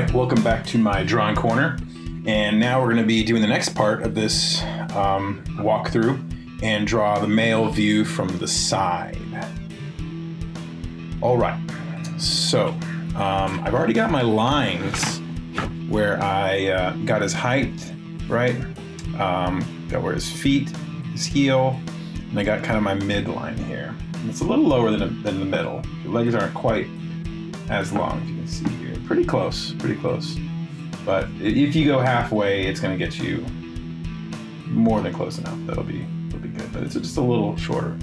right, welcome back to my drawing corner. And now we're going to be doing the next part of this walkthrough and draw the male view from the side. All right, so I've already got my lines where I got his height, right? Got where his feet, his heel, and I got kind of my midline here. And it's a little lower than the middle. The legs aren't quite as long as you can see here. Pretty close. But if you go halfway, it's going to get you more than close enough. It'll be good, but it's just a little shorter.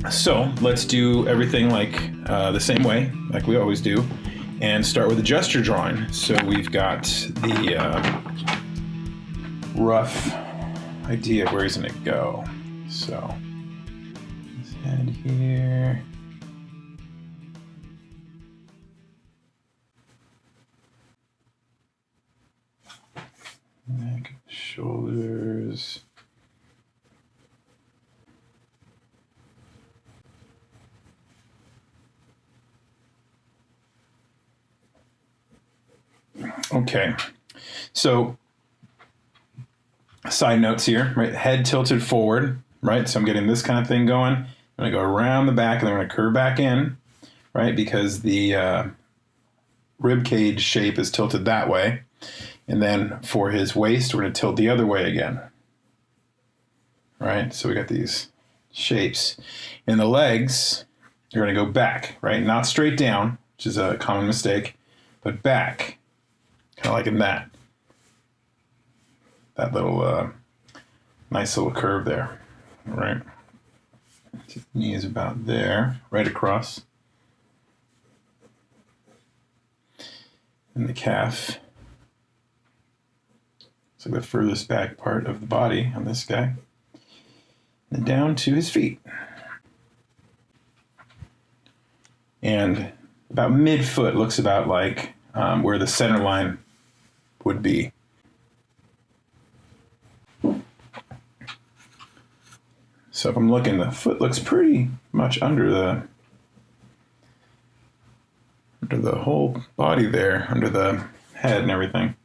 So let's do everything like the same way, like we always do, and start with a gesture drawing. So we've got the rough idea of where he's going to go. So his head here. Neck, shoulders. Okay, so side notes here, right? Head tilted forward, right? So I'm getting this kind of thing going. I'm gonna go around the back and then I'm gonna curve back in, right? Because the rib cage shape is tilted that way. And then for his waist, we're going to tilt the other way again. Right? So we got these shapes. And the legs are going to go back, right? Not straight down, which is a common mistake, but back. Kind of like in that. That little, nice little curve there. All right? His knee is about there, right across. And the calf. It's like the furthest back part of the body on this guy. And down to his feet. And about mid-foot looks about like where the center line would be. So if I'm looking, the foot looks pretty much under the whole body there, under the head and everything.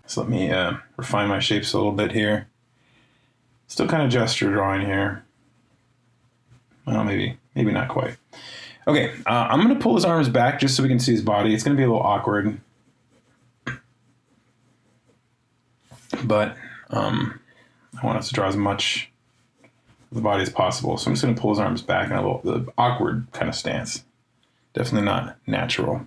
So let me refine my shapes a little bit here. Still kind of gesture drawing here. Well, maybe not quite. Okay, I'm going to pull his arms back just so we can see his body. It's going to be a little awkward. But I want us to draw as much of the body as possible. So I'm just going to pull his arms back in a little the awkward kind of stance. Definitely not natural.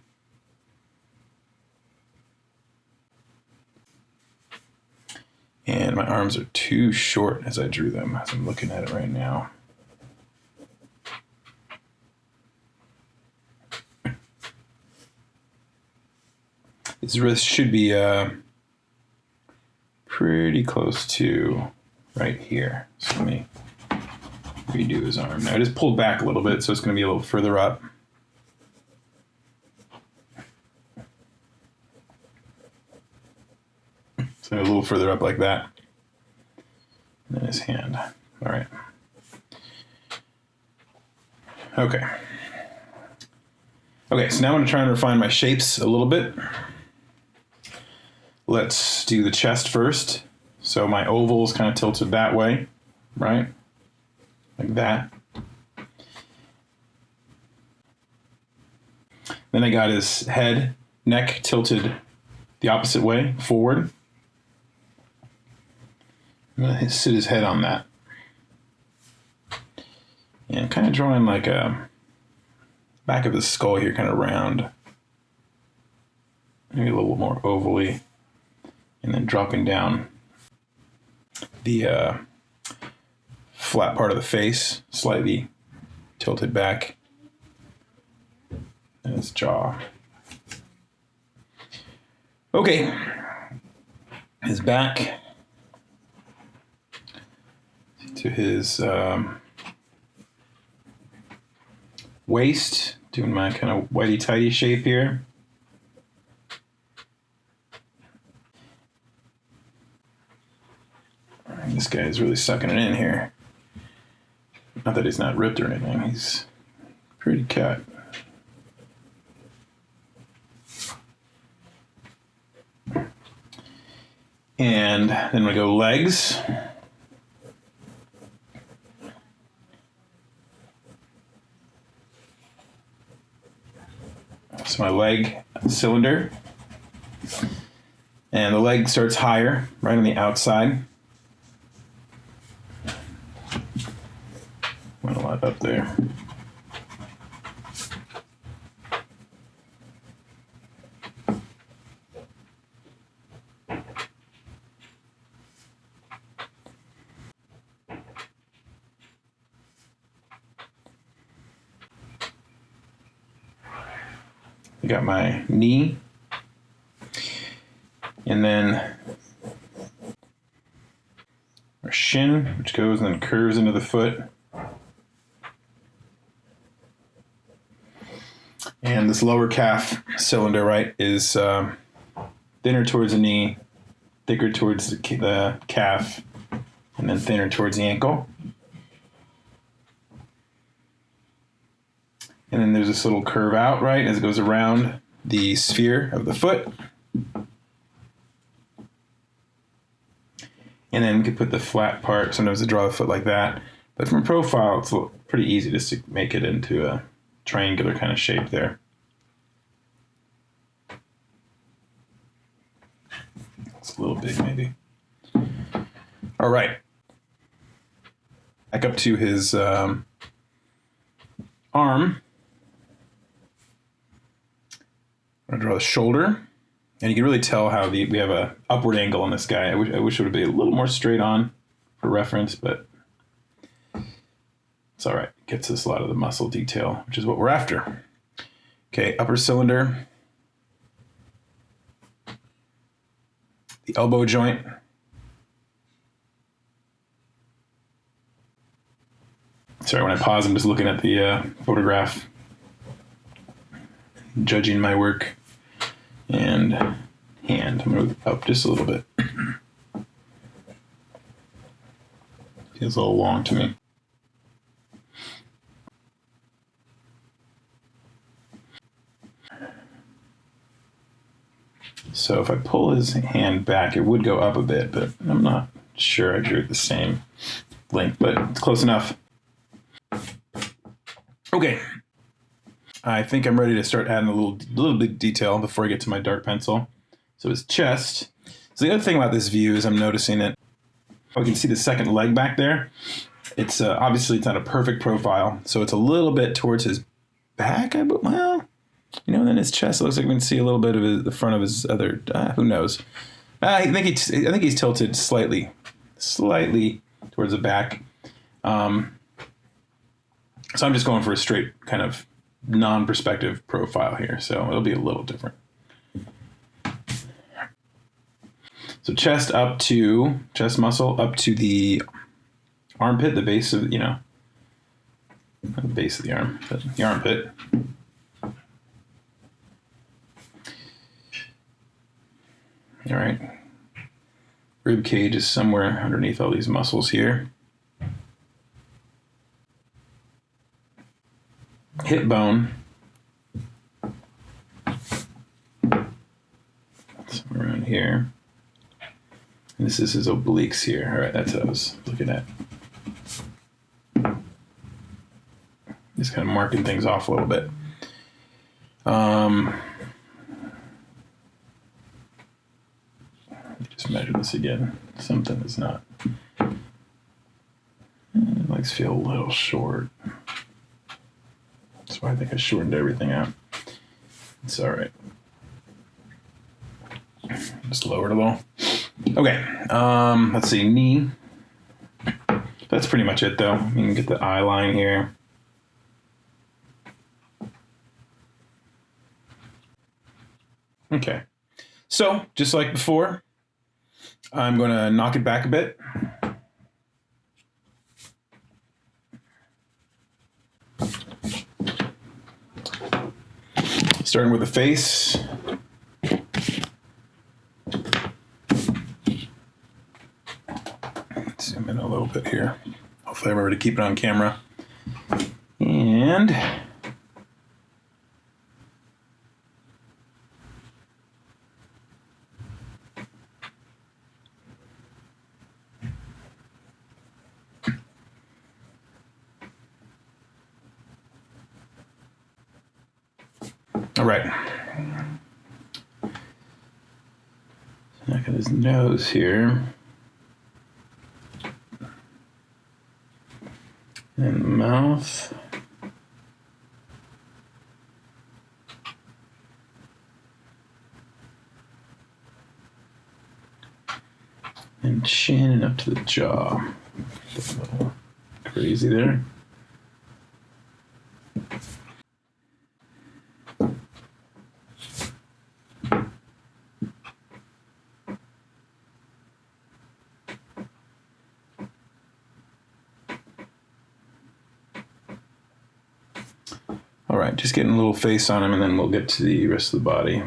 And my arms are too short as I drew them, as I'm looking at it right now. His wrist should be pretty close to right here. So let me redo his arm. Now I just pulled back a little bit, so it's going to be a little further up. So a little further up like that. And then his hand. All right. Okay. Okay, so now I'm going to try and refine my shapes a little bit. Let's do the chest first. So my oval is kind of tilted that way, right? Like that. Then I got his head, neck tilted the opposite way, forward. I'm going to sit his head on that. And kind of drawing like a back of his skull here, kind of round. Maybe a little more ovally. And then dropping down the flat part of the face, slightly tilted back. And his jaw. Okay. His back. To his waist, doing my kind of whitey-tighty shape here. This guy is really sucking it in here. Not that he's not ripped or anything, he's pretty cut. And then we go legs. So my leg cylinder. And the leg starts higher, right on the outside. Went a lot up there. I got my knee. And then our shin, which goes and then curves into the foot. And this lower calf cylinder, right, is thinner towards the knee, thicker towards the calf, and then thinner towards the ankle. And then there's this little curve out, right, as it goes around the sphere of the foot. And then we could put the flat part. Sometimes I draw the foot like that. But from profile, it's pretty easy just to make it into a triangular kind of shape there. It's a little big, maybe. All right. Back up to his arm. I'm going to draw the shoulder. And you can really tell how we have a upward angle on this guy. I wish it would be a little more straight on for reference, but it's all right. It gets us a lot of the muscle detail, which is what we're after. Okay, upper cylinder. The elbow joint. Sorry, when I pause, I'm just looking at the photograph, judging my work. And hand. I'm going to go up just a little bit. Feels a little long to me. So if I pull his hand back, it would go up a bit, but I'm not sure I drew it the same length, but it's close enough. Okay. I think I'm ready to start adding a little bit of detail before I get to my dark pencil. So his chest. So the other thing about this view is I'm noticing that I can see the second leg back there. It's obviously it's not a perfect profile, so it's a little bit towards his back. Well, you know, then his chest looks like we can see a little bit of the front of his other. Who knows? I think he's tilted slightly towards the back. So I'm just going for a straight kind of non-perspective profile here, so it'll be a little different. So chest muscle up to the armpit, the base of, not the base of the arm, but the armpit. All right. Rib cage is somewhere underneath all these muscles here. Hip bone. Somewhere around here. And this is his obliques here. All right, that's what I was looking at. Just kind of marking things off a little bit. Just measure this again. Something is not. It likes to feel a little short. That's why I think I shortened everything out. It's all right. Just lower it a little. Okay. Let's see. Knee. That's pretty much it, though. You can get the eye line here. Okay. So, just like before, I'm going to knock it back a bit. Starting with the face. Zoom in a little bit here. Hopefully I remember to keep it on camera. And All right. Look at his nose here. And the mouth. And chin and up to the jaw. That's a little crazy there. All right, just getting a little face on him, and then we'll get to the rest of the body.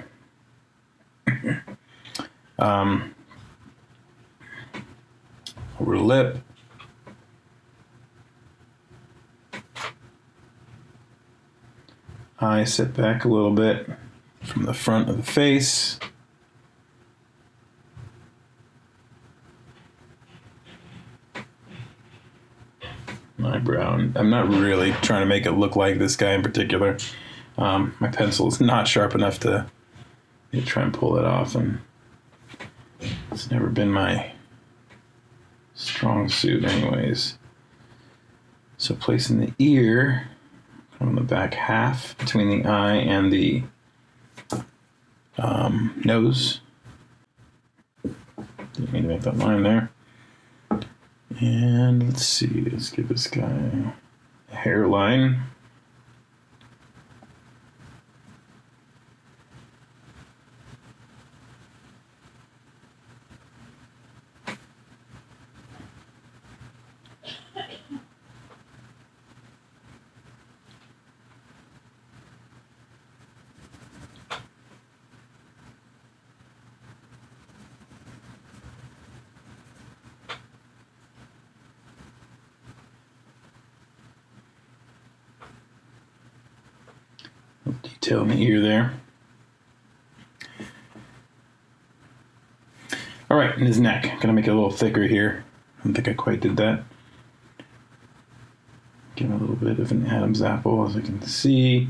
Over lip. Eye set back a little bit from the front of the face. Eyebrow. I'm not really trying to make it look like this guy in particular. My pencil is not sharp enough to try and pull it off, and it's never been my strong suit anyways. So placing the ear on the back half between the eye and the nose. Didn't mean to make that line there. And let's see, let's give this guy a hairline. Detail in the ear there. All right, and his neck. Gonna make it a little thicker here. I don't think I quite did that. Give him a little bit of an Adam's apple, as I can see.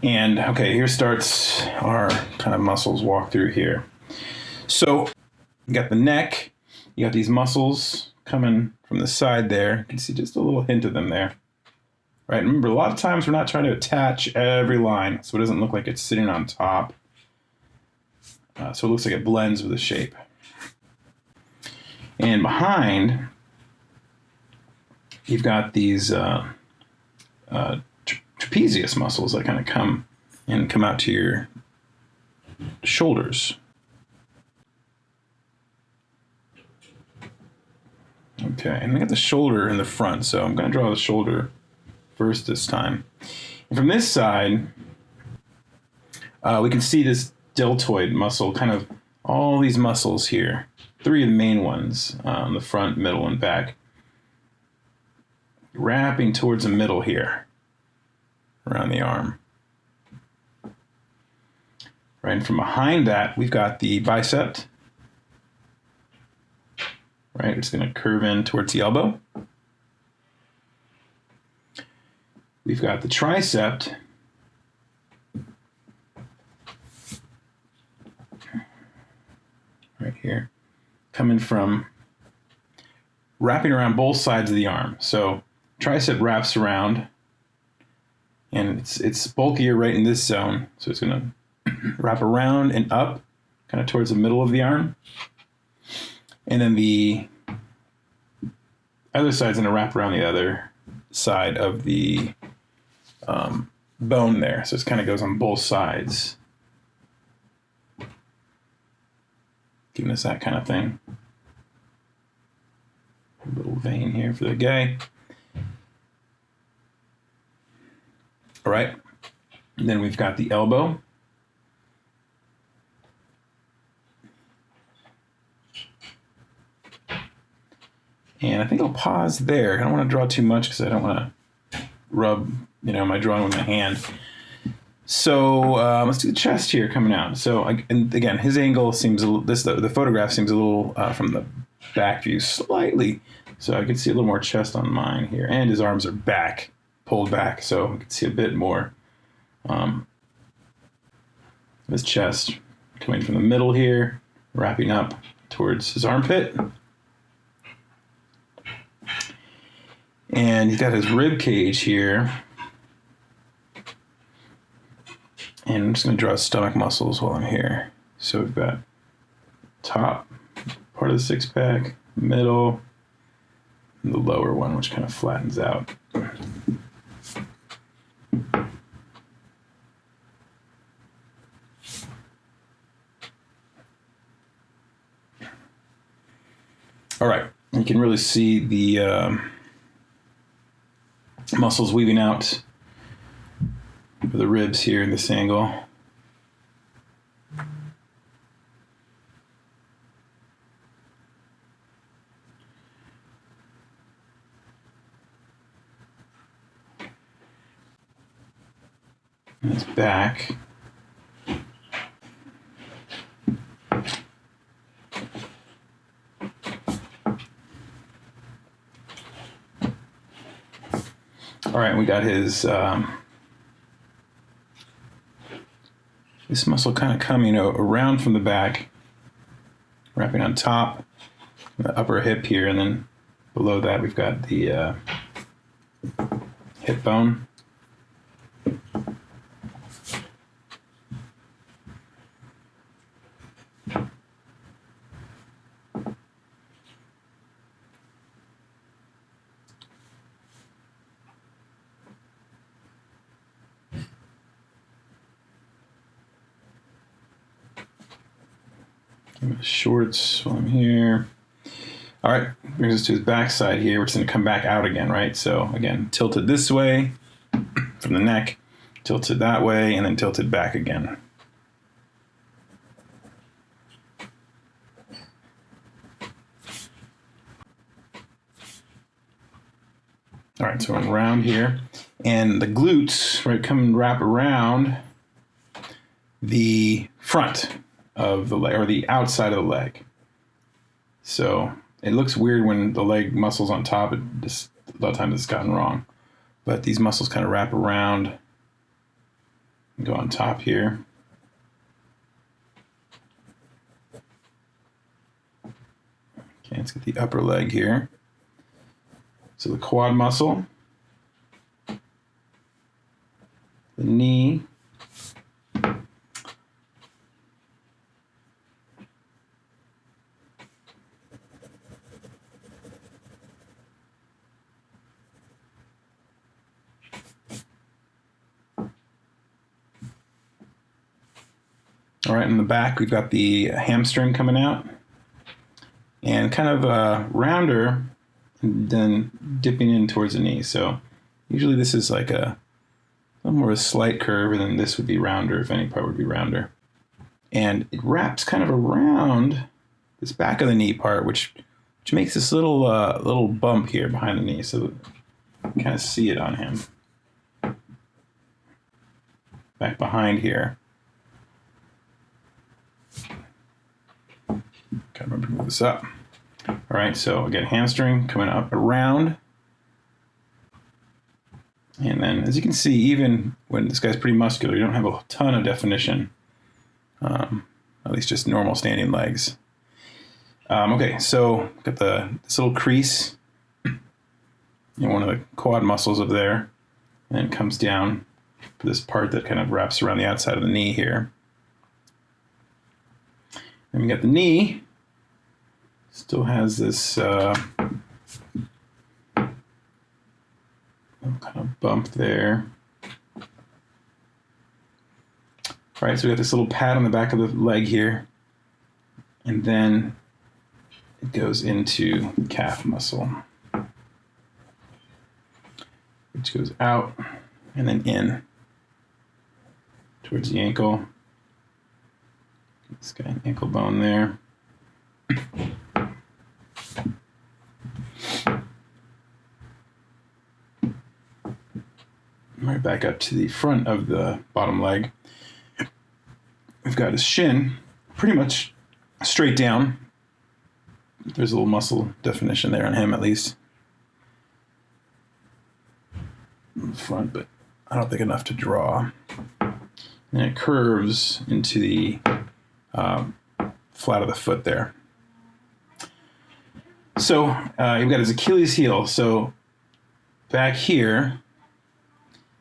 And okay, here starts our kind of muscles walk through here. So you got the neck, you got these muscles coming from the side there. You can see just a little hint of them there. Right, remember, a lot of times we're not trying to attach every line, so it doesn't look like it's sitting on top. So it looks like it blends with the shape. And behind, you've got these trapezius muscles that kind of come out to your shoulders. Okay, and I got the shoulder in the front, so I'm going to draw the shoulder first this time. And from this side, we can see this deltoid muscle, kind of all these muscles here. Three of the main ones on the front, middle, and back. Wrapping towards the middle here, around the arm. Right, and from behind that, we've got the bicep. Right, it's going to curve in towards the elbow. We've got the tricep. Right here. Coming from, wrapping around both sides of the arm. So tricep wraps around, and it's bulkier right in this zone. So it's going to wrap around and up, kind of towards the middle of the arm. And then the other side's going to wrap around the other side of the bone there. So it kind of goes on both sides. Giving us that kind of thing. A little vein here for the guy. All right. And then we've got the elbow. And I think I'll pause there. I don't want to draw too much because I don't want to rub, my drawing with my hand. So let's do the chest here coming out. So and again, his angle seems the photograph seems a little from the back view slightly. So I can see a little more chest on mine here, and his arms are back pulled back, so you can see a bit more his chest coming from the middle here, wrapping up towards his armpit. And he's got his rib cage here. And I'm just going to draw his stomach muscles while I'm here. So we've got top part of the six pack, middle, and the lower one, which kind of flattens out. All right, you can really see the muscles weaving out for the ribs here in this angle. And his back. All right, we got his this muscle kind of coming around from the back, wrapping on top, the upper hip here, and then below that we've got the hip bone. Shorts while I'm here. All right, brings us to his backside here, which is going to come back out again, right? So again, tilted this way from the neck, tilted that way, and then tilted back again. All right, so I'm around here, and the glutes, right, come and wrap around the front of the leg, or the outside of the leg. So it looks weird when the leg muscle's on top. It just, a lot of times it's gotten wrong. But these muscles kind of wrap around and go on top here. Okay, let's get the upper leg here. So the quad muscle, the knee, all right, in the back, we've got the hamstring coming out and kind of rounder and then dipping in towards the knee. So usually this is like a little more of a slight curve, and then this would be rounder if any part would be rounder. And it wraps kind of around this back of the knee part, which makes this little bump here behind the knee. So you can kind of see it on him. Back behind here. Gotta remember to move this up. All right, so again, hamstring coming up around. And then, as you can see, even when this guy's pretty muscular, you don't have a ton of definition. At least just normal standing legs. Okay, so got this little crease in one of the quad muscles up there. And then it comes down for this part that kind of wraps around the outside of the knee here. Then we got the knee. Still has this kind of bump there. All right, so we got this little pad on the back of the leg here. And then it goes into the calf muscle, which goes out and then in towards the ankle. This guy, ankle bone there. Right back up to the front of the bottom leg. We've got his shin pretty much straight down. There's a little muscle definition there on him, at least. in the front, but I don't think enough to draw. And it curves into the flat of the foot there. So you've got his Achilles heel. So back here,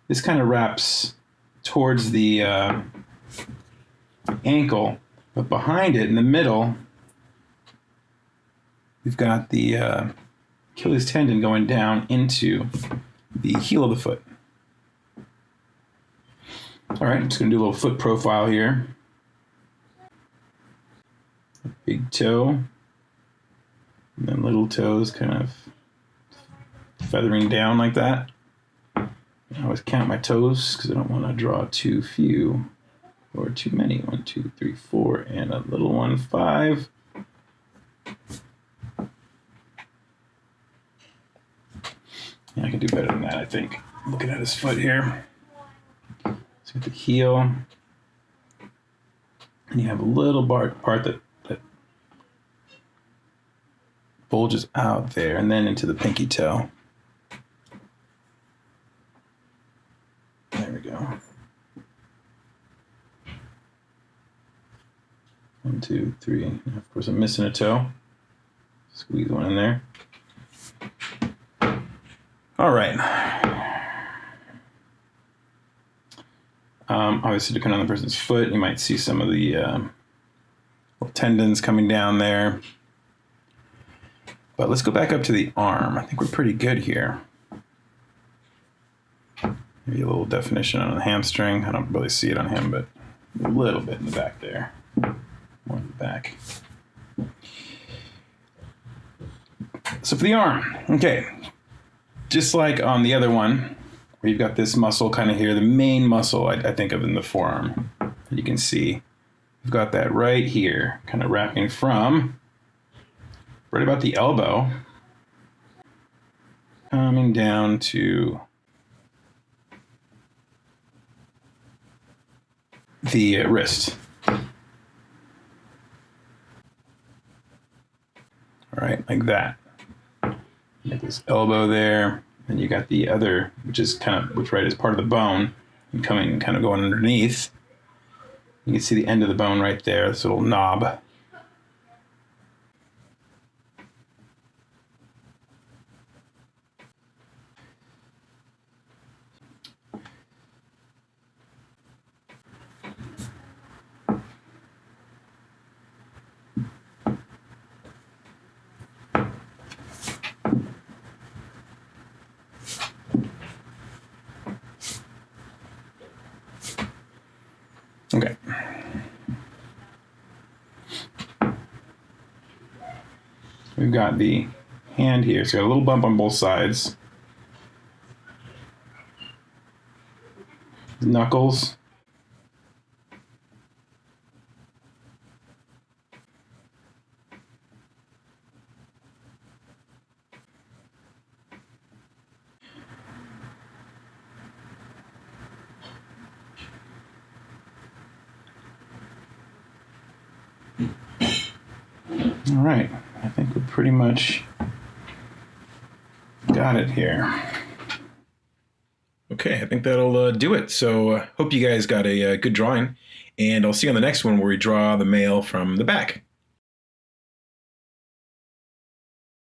this kind of wraps towards the ankle, but behind it in the middle, we've got the Achilles tendon going down into the heel of the foot. All right, I'm just going to do a little foot profile here. Big toe, and then little toes kind of feathering down like that. I always count my toes because I don't want to draw too few or too many. 1, 2, 3, 4, and a little one, 5. Yeah, I can do better than that, I think. Looking at his foot here. So you have the heel, and you have a little part that bulges out there, and then into the pinky toe. There we go. 1, 2, 3. And of course, I'm missing a toe. Squeeze one in there. All right. Obviously, depending on the person's foot, you might see some of the little tendons coming down there. But let's go back up to the arm. I think we're pretty good here. Maybe a little definition on the hamstring. I don't really see it on him, but a little bit in the back there. More in the back. So for the arm, okay. Just like on the other one, where you've got this muscle kind of here, the main muscle I think of in the forearm. You can see we've got that right here, kind of wrapping from right about the elbow, coming down to the wrist. All right, like that. You got this elbow there, and you got the other, which is right is part of the bone, and coming kind of going underneath. You can see the end of the bone right there, this little knob. Okay. We've got the hand here. It's got a little bump on both sides. Knuckles. All right, I think we pretty much got it here. Okay, I think that'll do it. So hope you guys got a good drawing, and I'll see you on the next one where we draw the male from the back.